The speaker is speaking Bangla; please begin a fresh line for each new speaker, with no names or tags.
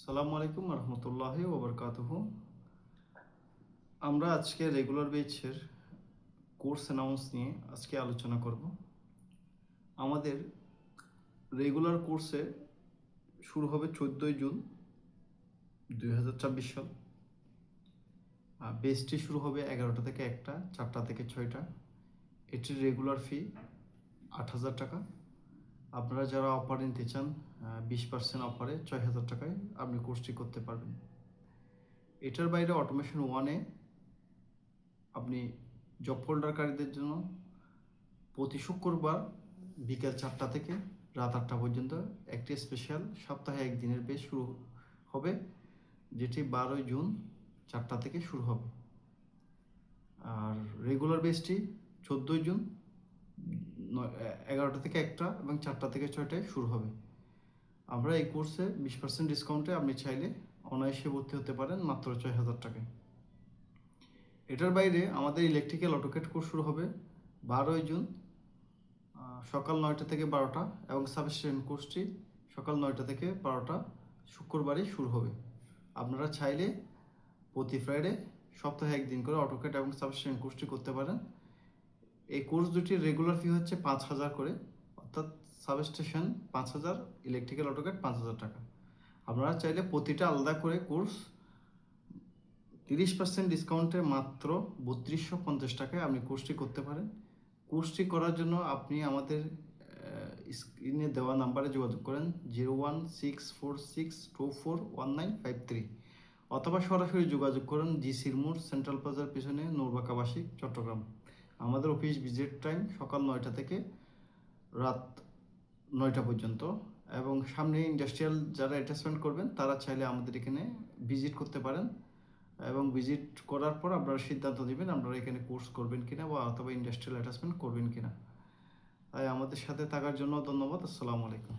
আসসালামু আলাইকুম রহমতুল্লাহি ওবরকাতুহু। আমরা আজকে রেগুলার বেচের কোর্স অ্যানাউন্স নিয়ে আজকে আলোচনা করব। আমাদের রেগুলার কোর্সে শুরু হবে 14ই জুন 2024 সাল। বেচটি শুরু হবে 11টা থেকে 1টা, 4টা থেকে 6টা। এটির রেগুলার ফি 8,000 টাকা। আপনারা যারা অফার নিতে চান 20% অফারে 6,000 টাকায় আপনি কোর্সটি করতে পারবেন। এটার বাইরে অটোমেশন 1-এ আপনি জব হোল্ডারকারীদের জন্য প্রতি শুক্রবার বিকেল 4টা থেকে রাত 8টা পর্যন্ত একটি স্পেশাল সপ্তাহে একদিনের বেচ শুরু হবে, যেটি 12ই জুন 4টা থেকে শুরু হবে। আর রেগুলার বেচটি 14ই জুন 11টা থেকে 1টা এবং 4টা থেকে 6টায় শুরু হবে। আমরা এই কোর্সে 20% ডিসকাউন্টে আপনি চাইলে অনায়াসে ভর্তি হতে পারেন মাত্র 6,000 টাকায়। এটার বাইরে আমাদের ইলেকট্রিক্যাল অটোকেট কোর্স শুরু হবে 12ই জুন সকাল 9টা থেকে 12টা এবং সাবস্টেশন কোর্সটি সকাল 9টা থেকে 12টা শুক্রবারই শুরু হবে। আপনারা চাইলে প্রতি ফ্রাইডে সপ্তাহে একদিন করে অটোকেট এবং সাবস্টেশন কোর্সটি করতে পারেন। এই কোর্স দুটির রেগুলার ফি হচ্ছে 5,000 করে, অর্থাৎ সাবস্টেশন 5,000, ইলেকট্রিক্যাল অটোকেট 5,000 টাকা। আপনারা চাইলে প্রতিটা আলাদা করে কোর্স 30% ডিসকাউন্টে মাত্র 3250 টাকায় আপনি কোর্সটি করতে পারেন। কোর্সটি করার জন্য আপনি আমাদের স্ক্রিনে দেওয়া নাম্বারে যোগাযোগ করেন 01646241953, অথবা সরাসরি যোগাযোগ করুন জিসির মোড় সেন্ট্রাল প্লাজার পিছনে নূরবাকা বাসিক, চট্টগ্রাম। আমাদের অফিস ভিজিট টাইম সকাল 9টা থেকে রাত 9টা পর্যন্ত, এবং সামনে ইন্ডাস্ট্রিয়াল যারা অ্যাটাচমেন্ট করবেন তারা চাইলে আমাদের এখানে ভিজিট করতে পারেন, এবং ভিজিট করার পর আপনারা সিদ্ধান্ত নেবেন আপনারা এখানে কোর্স করবেন কিনা বা অথবা ইন্ডাস্ট্রিয়াল অ্যাটাচমেন্ট করবেন কিনা। তাই আমাদের সাথে থাকার জন্য ধন্যবাদ। আসসালামু আলাইকুম।